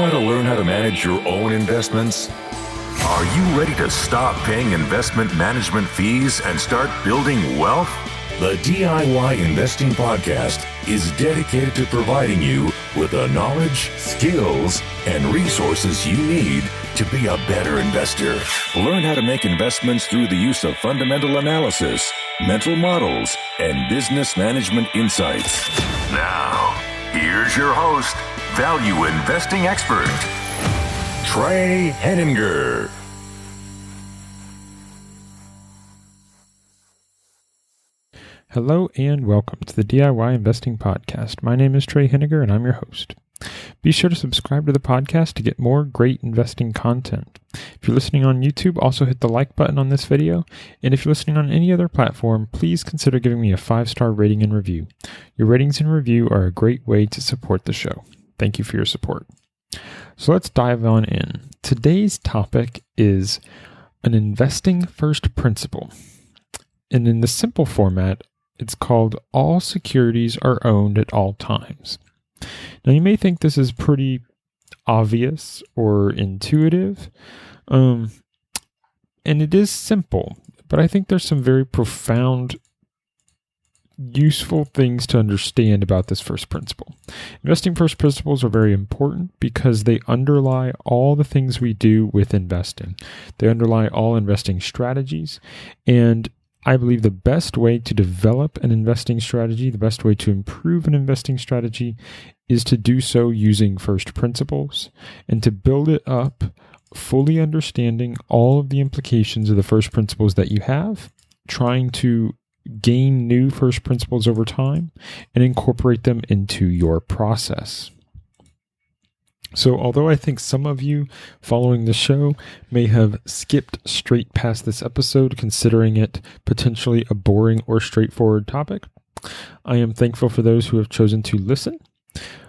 want to learn how to manage your own investments? Are you ready to stop paying investment management fees and start building wealth? The DIY Investing Podcast is dedicated to providing you with the knowledge, skills, and resources you need to be a better investor. Learn how to make investments through the use of fundamental analysis, mental models, and business management insights. Now, here's your host, value investing expert, Trey Henninger. Hello and welcome to the DIY Investing Podcast. My name is Trey Henninger and I'm your host. Be sure to subscribe to the podcast to get more great investing content. If you're listening on YouTube, also hit the like button on this video. And if you're listening on any other platform, please consider giving me a 5-star rating and review. Your ratings and review are a great way to support the show. Thank you for your support. So let's dive on in. Today's topic is an investing first principle. And in the simple format, it's called all securities are owned at all times. Now, you may think this is pretty obvious or intuitive, and it is simple, but I think there's some very profound, useful things to understand about this first principle. Investing first principles are very important because they underlie all the things we do with investing. They underlie all investing strategies, and I believe the best way to develop an investing strategy, the best way to improve an investing strategy is to do so using first principles and to build it up, fully understanding all of the implications of the first principles that you have, trying to gain new first principles over time and incorporate them into your process. So although I think some of you following the show may have skipped straight past this episode, considering it potentially a boring or straightforward topic, I am thankful for those who have chosen to listen,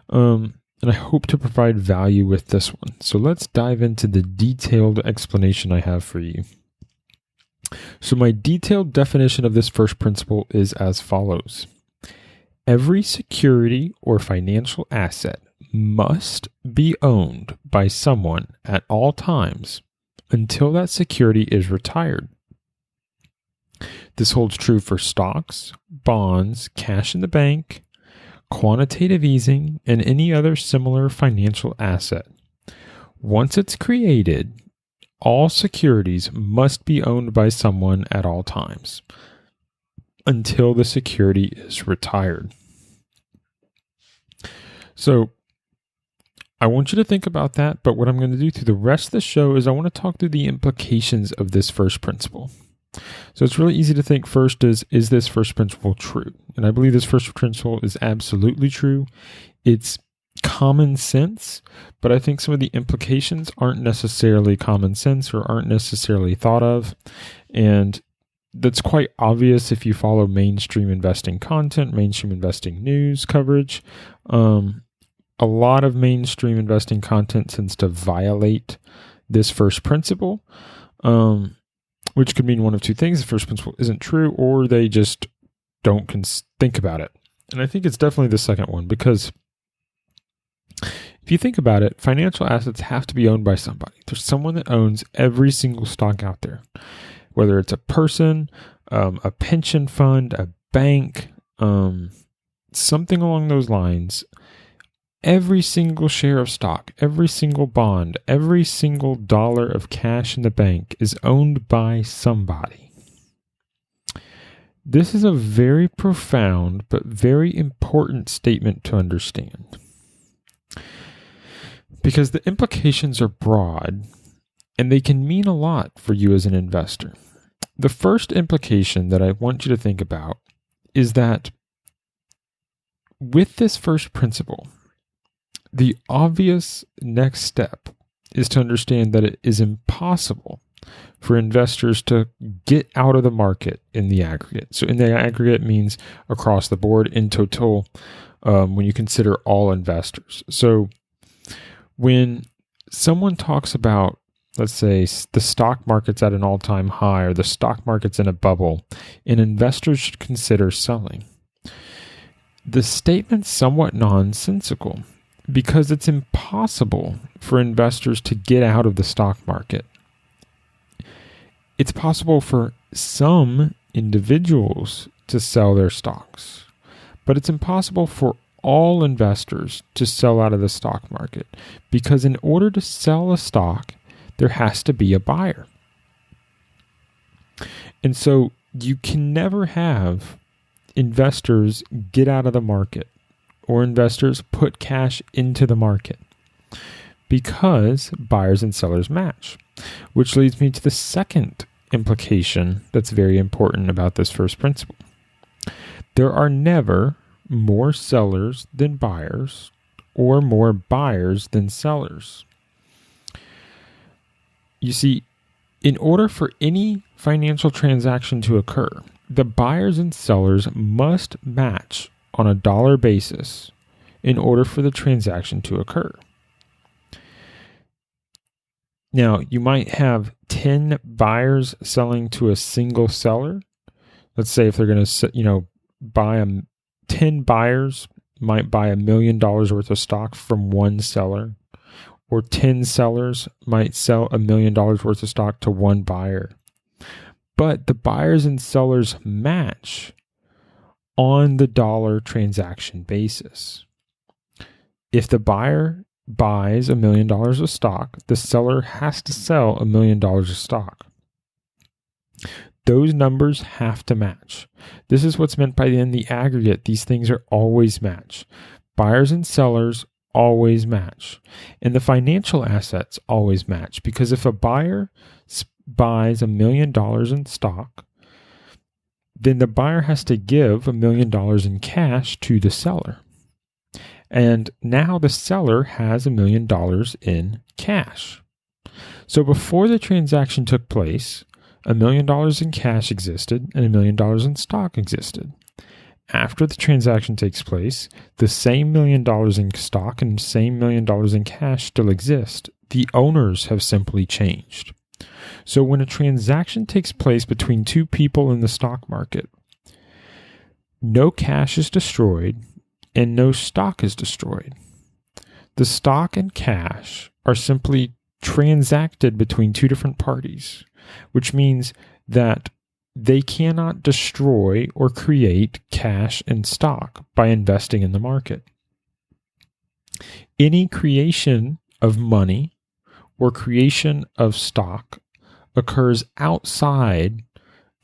and I hope to provide value with this one. So let's dive into the detailed explanation I have for you. So my detailed definition of this first principle is as follows. Every security or financial asset must be owned by someone at all times until that security is retired. This holds true for stocks, bonds, cash in the bank, quantitative easing, and any other similar financial asset. Once it's created, all securities must be owned by someone at all times until the security is retired. So, I want you to think about that, but what I'm going to do through the rest of the show is I want to talk through the implications of this first principle. So it's really easy to think first is this first principle true? And I believe this first principle is absolutely true. It's common sense, but I think some of the implications aren't necessarily common sense or aren't necessarily thought of. And that's quite obvious if you follow mainstream investing content, mainstream investing news coverage. A lot of mainstream investing content tends to violate this first principle, which could mean one of two things. The first principle isn't true, or they just don't think about it. And I think it's definitely the second one, because if you think about it, financial assets have to be owned by somebody. There's someone that owns every single stock out there, whether it's a person, a pension fund, a bank, something along those lines. Every single share of stock, every single bond, every single dollar of cash in the bank is owned by somebody. This is a very profound but very important statement to understand, because the implications are broad and they can mean a lot for you as an investor. The first implication that I want you to think about is that with this first principle, the obvious next step is to understand that it is impossible for investors to get out of the market in the aggregate. So in the aggregate means across the board, in total, when you consider all investors. So when someone talks about, let's say, the stock market's at an all-time high or the stock market's in a bubble, and investors should consider selling, the statement's somewhat nonsensical, because it's impossible possible for investors to get out of the stock market. It's possible for some individuals to sell their stocks, but it's impossible for all investors to sell out of the stock market, because in order to sell a stock, there has to be a buyer. And so you can never have investors get out of the market or investors put cash into the market, because buyers and sellers match, which leads me to the second implication that's very important about this first principle. There are never more sellers than buyers or more buyers than sellers. You see, in order for any financial transaction to occur, the buyers and sellers must match on a dollar basis in order for the transaction to occur. Now, you might have 10 buyers selling to a single seller. Let's say if they're going to, buy 10 buyers might buy $1 million worth of stock from one seller, or 10 sellers might sell $1 million worth of stock to one buyer. But the buyers and sellers match on the dollar transaction basis. If the buyer buys $1 million of stock, the seller has to sell $1 million of stock. Those numbers have to match. This is what's meant by in the aggregate. These things are always match. Buyers and sellers always match. And the financial assets always match, because if a buyer buys $1 million in stock, then the buyer has to give $1 million in cash to the seller. And now the seller has $1 million in cash. So before the transaction took place, $1 million in cash existed and $1 million in stock existed. After the transaction takes place, the same $1 million in stock and same $1 million in cash still exist. The owners have simply changed. So when a transaction takes place between two people in the stock market, no cash is destroyed and no stock is destroyed. The stock and cash are simply transacted between two different parties, which means that they cannot destroy or create cash and stock by investing in the market. Any creation of money or creation of stock occurs outside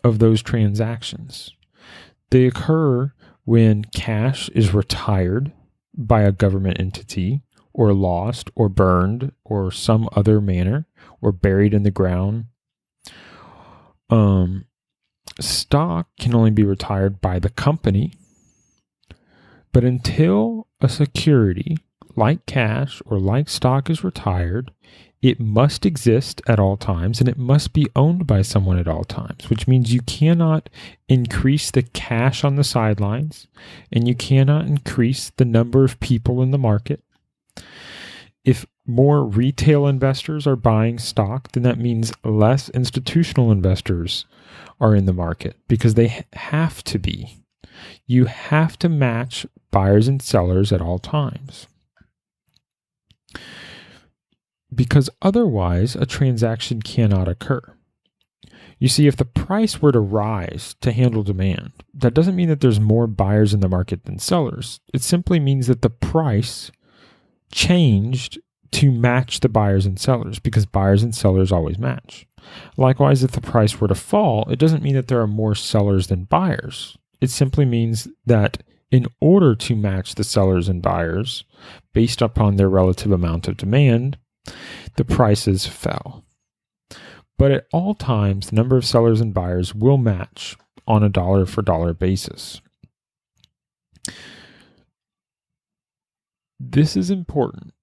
of those transactions. They occur when cash is retired by a government entity, or lost, or burned, or some other manner, or buried in the ground. Stock can only be retired by the company, but until a security like cash or like stock is retired, it must exist at all times and it must be owned by someone at all times, which means you cannot increase the cash on the sidelines and you cannot increase the number of people in the market. If more retail investors are buying stock, then that means less institutional investors are in the market, because they have to be. You have to match buyers and sellers at all times, because otherwise a transaction cannot occur. You see, if the price were to rise to handle demand, that doesn't mean that there's more buyers in the market than sellers. It simply means that the price changed to match the buyers and sellers, because buyers and sellers always match. Likewise, if the price were to fall, it doesn't mean that there are more sellers than buyers. It simply means that in order to match the sellers and buyers based upon their relative amount of demand, the prices fell. But at all times, the number of sellers and buyers will match on a dollar for dollar basis. This is important,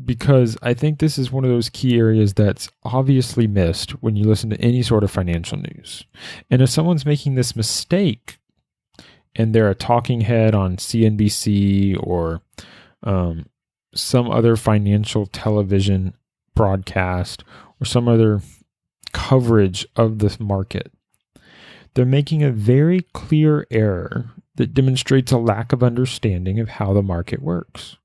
because I think this is one of those key areas that's obviously missed when you listen to any sort of financial news. And if someone's making this mistake and they're a talking head on CNBC or some other financial television broadcast or some other coverage of this market, they're making a very clear error that demonstrates a lack of understanding of how the market works.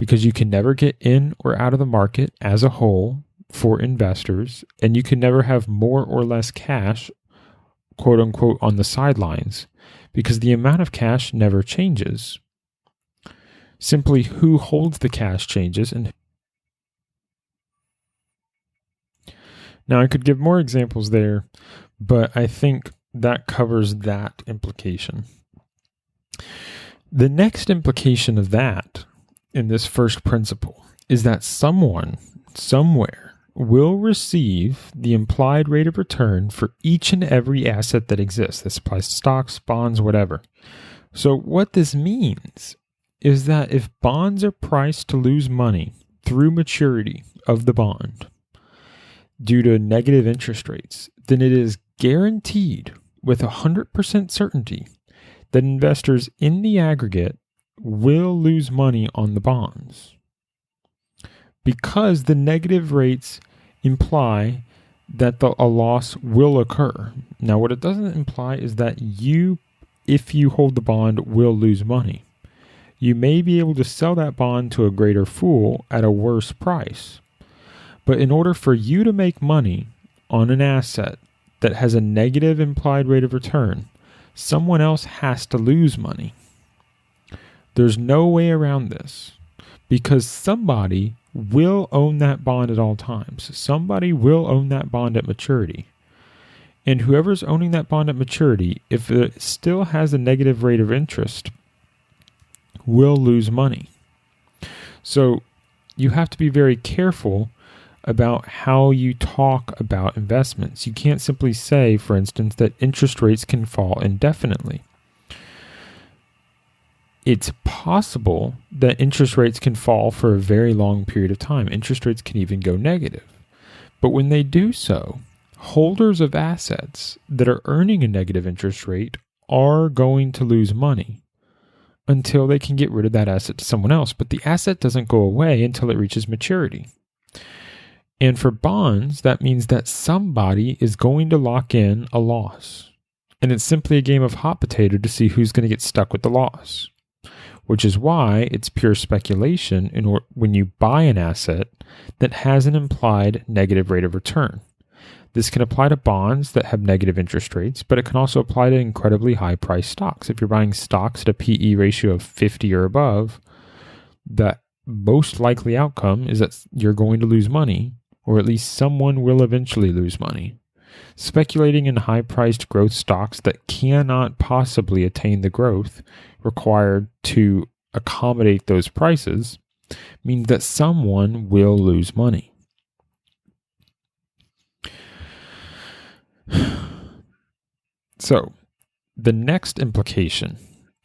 because you can never get in or out of the market as a whole for investors, and you can never have more or less cash, quote unquote, on the sidelines, because the amount of cash never changes. Simply who holds the cash changes. And now I could give more examples there, but I think that covers that implication. The next implication of that in this first principle is that someone, somewhere, will receive the implied rate of return for each and every asset that exists. This applies to stocks, bonds, whatever. So what this means is that if bonds are priced to lose money through maturity of the bond due to negative interest rates, then it is guaranteed with 100% certainty that investors in the aggregate will lose money on the bonds, because the negative rates imply that a loss will occur. Now, what it doesn't imply is that you, if you hold the bond, will lose money. You may be able to sell that bond to a greater fool at a worse price. But in order for you to make money on an asset that has a negative implied rate of return, someone else has to lose money. There's no way around this, because somebody will own that bond at all times. Somebody will own that bond at maturity. And whoever's owning that bond at maturity, if it still has a negative rate of interest, will lose money. So you have to be very careful about how you talk about investments. You can't simply say, for instance, that interest rates can fall indefinitely. It's possible that interest rates can fall for a very long period of time. Interest rates can even go negative. But when they do so, holders of assets that are earning a negative interest rate are going to lose money until they can get rid of that asset to someone else. But the asset doesn't go away until it reaches maturity. And for bonds, that means that somebody is going to lock in a loss. And it's simply a game of hot potato to see who's going to get stuck with the loss. Which is why it's pure speculation when you buy an asset that has an implied negative rate of return. This can apply to bonds that have negative interest rates, but it can also apply to incredibly high-priced stocks. If you're buying stocks at a PE ratio of 50 or above, the most likely outcome is that you're going to lose money, or at least someone will eventually lose money. Speculating in high-priced growth stocks that cannot possibly attain the growth required to accommodate those prices means that someone will lose money. So, the next implication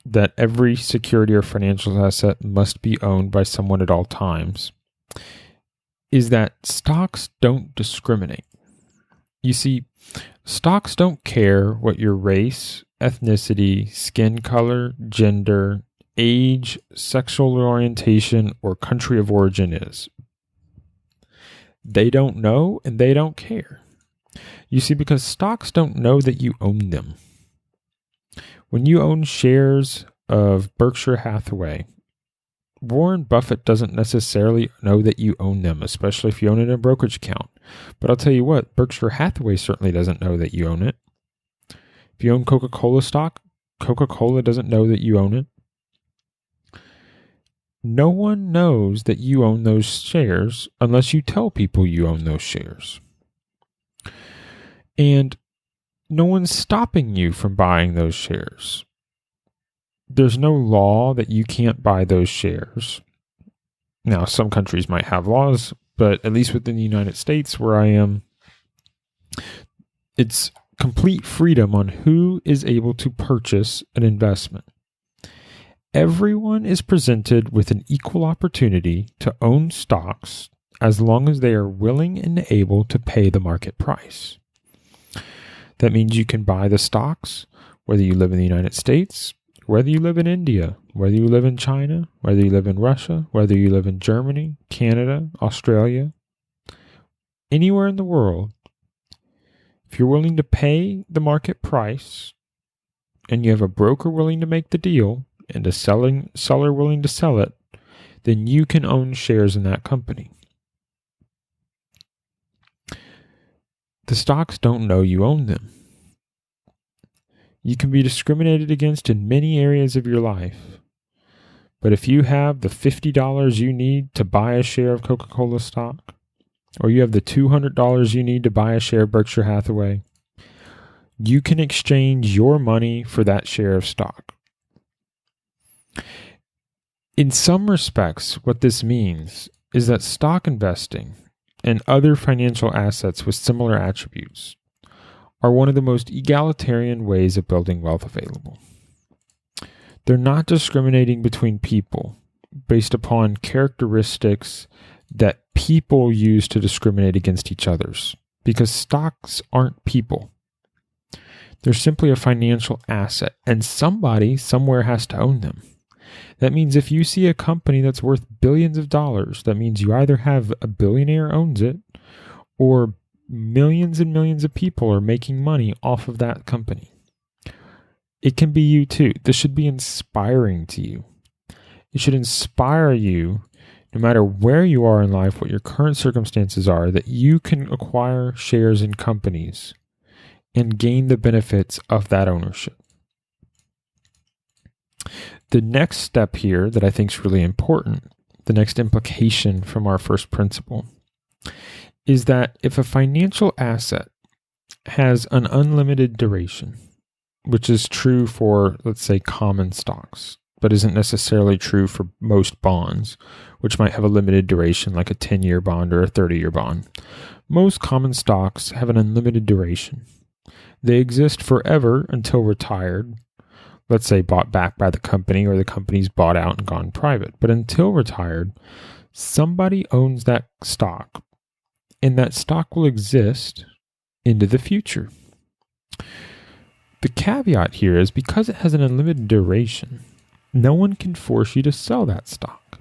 that every security or financial asset must be owned by someone at all times is that stocks don't discriminate. You see, stocks don't care what your race, ethnicity, skin color, gender, age, sexual orientation, or country of origin is. They don't know and they don't care. You see, because stocks don't know that you own them. When you own shares of Berkshire Hathaway, Warren Buffett doesn't necessarily know that you own them, especially if you own it in a brokerage account. But I'll tell you what, Berkshire Hathaway certainly doesn't know that you own it. If you own Coca-Cola stock, Coca-Cola doesn't know that you own it. No one knows that you own those shares unless you tell people you own those shares. And no one's stopping you from buying those shares. There's no law that you can't buy those shares. Now, some countries might have laws, but at least within the United States where I am, it's complete freedom on who is able to purchase an investment. Everyone is presented with an equal opportunity to own stocks as long as they are willing and able to pay the market price. That means you can buy the stocks whether you live in the United States, whether you live in India, whether you live in China, whether you live in Russia, whether you live in Germany, Canada, Australia, anywhere in the world. If you're willing to pay the market price and you have a broker willing to make the deal and a seller willing to sell it, then you can own shares in that company. The stocks don't know you own them. You can be discriminated against in many areas of your life. But if you have the $50 you need to buy a share of Coca-Cola stock, or you have the $200 you need to buy a share of Berkshire Hathaway, you can exchange your money for that share of stock. In some respects, what this means is that stock investing and other financial assets with similar attributes are one of the most egalitarian ways of building wealth available. They're not discriminating between people based upon characteristics that people use to discriminate against each others, because stocks aren't people. They're simply a financial asset, and somebody somewhere has to own them. That means if you see a company that's worth billions of dollars, that means you either have a billionaire owns it, or millions and millions of people are making money off of that company. It can be you too. This should be inspiring to you. It should inspire you, no matter where you are in life, what your current circumstances are, that you can acquire shares in companies and gain the benefits of that ownership. The next step here that I think is really important, the next implication from our first principle, is that if a financial asset has an unlimited duration, which is true for, let's say, common stocks, but isn't necessarily true for most bonds, which might have a limited duration like a 10-year bond or a 30-year bond. Most common stocks have an unlimited duration. They exist forever until retired, let's say bought back by the company or the company's bought out and gone private. But until retired, somebody owns that stock, and that stock will exist into the future. The caveat here is because it has an unlimited duration, no one can force you to sell that stock.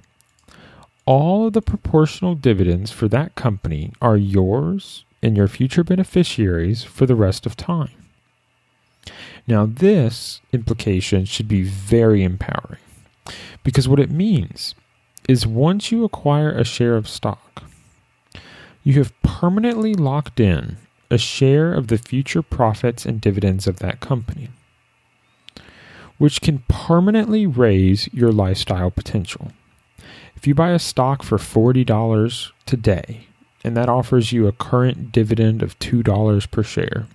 All of the proportional dividends for that company are yours and your future beneficiaries for the rest of time. Now, this implication should be very empowering, because what it means is once you acquire a share of stock, you have permanently locked in a share of the future profits and dividends of that company, which can permanently raise your lifestyle potential. If you buy a stock for $40 today, and that offers you a current dividend of $2 per share,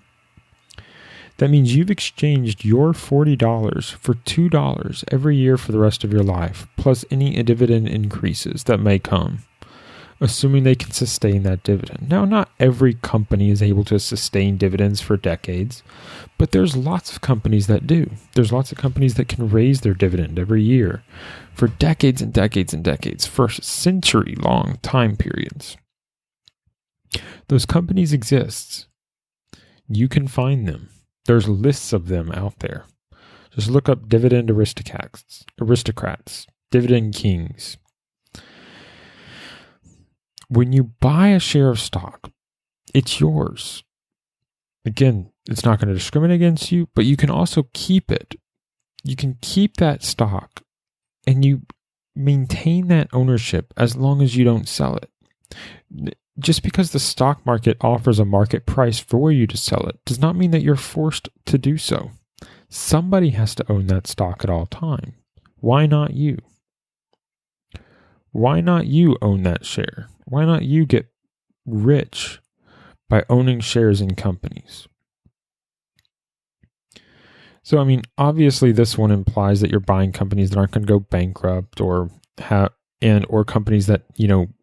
that means you've exchanged your $40 for $2 every year for the rest of your life, plus any dividend increases that may come, assuming they can sustain that dividend. Now, not every company is able to sustain dividends for decades, but there's lots of companies that do. There's lots of companies that can raise their dividend every year for decades and decades and decades, for century-long time periods. Those companies exist. You can find them. There's lists of them out there. Just look up dividend aristocrats, dividend kings. When you buy a share of stock, it's yours. Again, it's not going to discriminate against you, but you can also keep it. You can keep that stock and you maintain that ownership as long as you don't sell it. Just because the stock market offers a market price for you to sell it does not mean that you're forced to do so. Somebody has to own that stock at all time. Why not you? Why not you own that share? Why not you get rich by owning shares in companies? So, I mean, obviously this one implies that you're buying companies that aren't going to go bankrupt or companies that,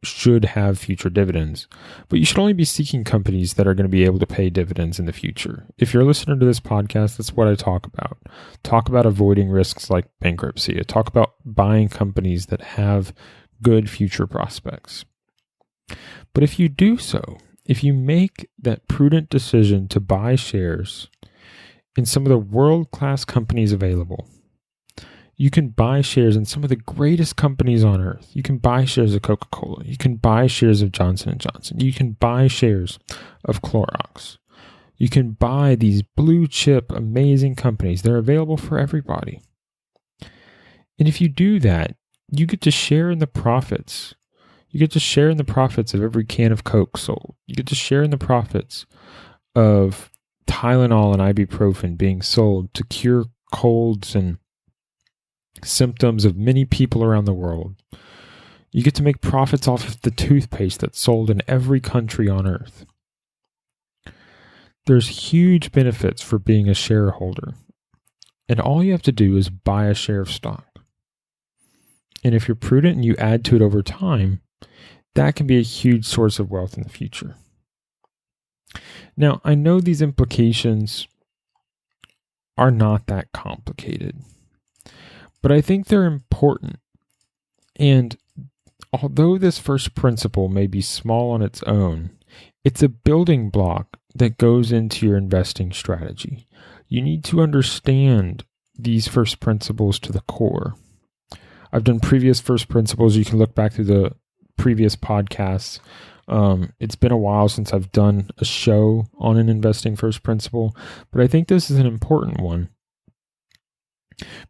should have future dividends. But you should only be seeking companies that are going to be able to pay dividends in the future. If you're listening to this podcast, that's what I talk about. Talk about avoiding risks like bankruptcy. I talk about buying companies that have good future prospects. But if you do so, if you make that prudent decision to buy shares in some of the world-class companies available, you can buy shares in some of the greatest companies on earth. You can buy shares of Coca-Cola. You can buy shares of Johnson & Johnson. You can buy shares of Clorox. You can buy these blue chip, amazing companies. They're available for everybody. And if you do that, you get to share in the profits. You get to share in the profits of every can of Coke sold. You get to share in the profits of Tylenol and ibuprofen being sold to cure colds and symptoms of many people around the world. You get to make profits off of the toothpaste that's sold in every country on earth. There's huge benefits for being a shareholder. And all you have to do is buy a share of stock. And if you're prudent and you add to it over time, that can be a huge source of wealth in the future. Now, I know these implications are not that complicated, but I think they're important. And although this first principle may be small on its own, it's a building block that goes into your investing strategy. You need to understand these first principles to the core. I've done previous first principles. You can look back through the previous podcasts. It's been a while since I've done a show on an investing first principle, but I think this is an important one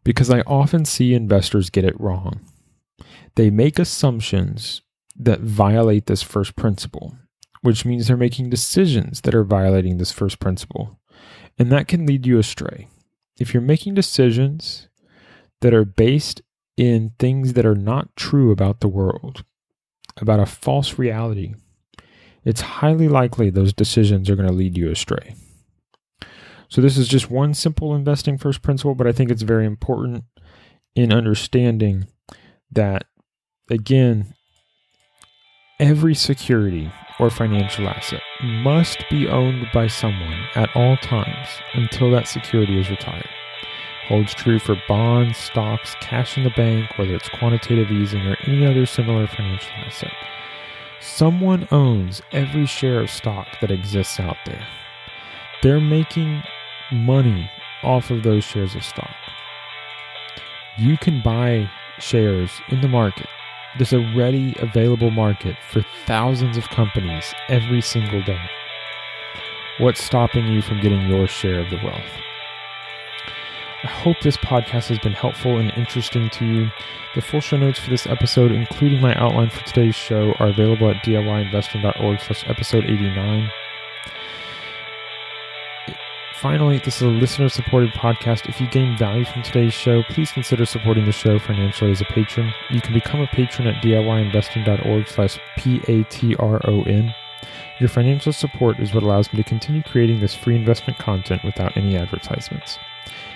because I often see investors get it wrong. They make assumptions that violate this first principle, which means they're making decisions that are violating this first principle. And that can lead you astray. If you're making decisions that are based in things that are not true about the world, about a false reality, it's highly likely those decisions are going to lead you astray. So this is just one simple investing first principle, but I think it's very important in understanding that, again, every security or financial asset must be owned by someone at all times until that security is retired. Holds true for bonds, stocks, cash in the bank, whether it's quantitative easing or any other similar financial asset. Someone owns every share of stock that exists out there. They're making money off of those shares of stock. You can buy shares in the market. There's a ready, available market for thousands of companies every single day. What's stopping you from getting your share of the wealth? I hope this podcast has been helpful and interesting to you. The full show notes for this episode, including my outline for today's show, are available at DIYinvesting.org/episode 89. Finally, this is a listener-supported podcast. If you gain value from today's show, please consider supporting the show financially as a patron. You can become a patron at DIYinvesting.org/patron. Your financial support is what allows me to continue creating this free investment content without any advertisements.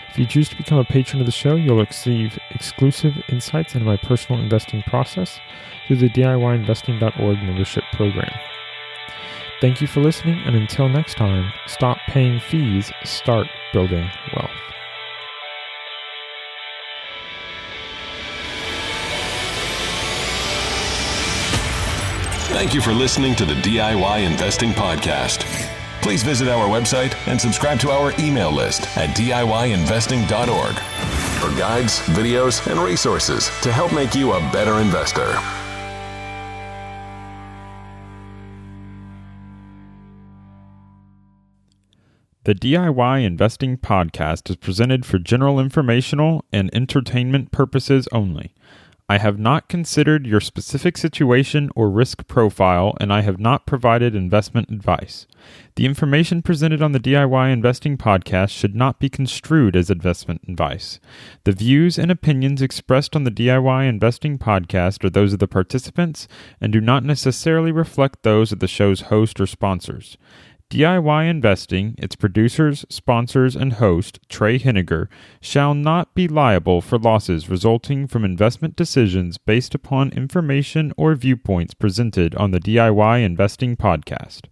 If you choose to become a patron of the show, you'll receive exclusive insights into my personal investing process through the DIYinvesting.org membership program. Thank you for listening, and until next time, stop paying fees, start building wealth. Thank you for listening to the DIY Investing Podcast. Please visit our website and subscribe to our email list at DIYinvesting.org for guides, videos, and resources to help make you a better investor. The DIY Investing Podcast is presented for general informational and entertainment purposes only. I have not considered your specific situation or risk profile, and I have not provided investment advice. The information presented on the DIY Investing Podcast should not be construed as investment advice. The views and opinions expressed on the DIY Investing Podcast are those of the participants and do not necessarily reflect those of the show's host or sponsors. DIY Investing, its producers, sponsors, and host, Trey Henniger, shall not be liable for losses resulting from investment decisions based upon information or viewpoints presented on the DIY Investing Podcast.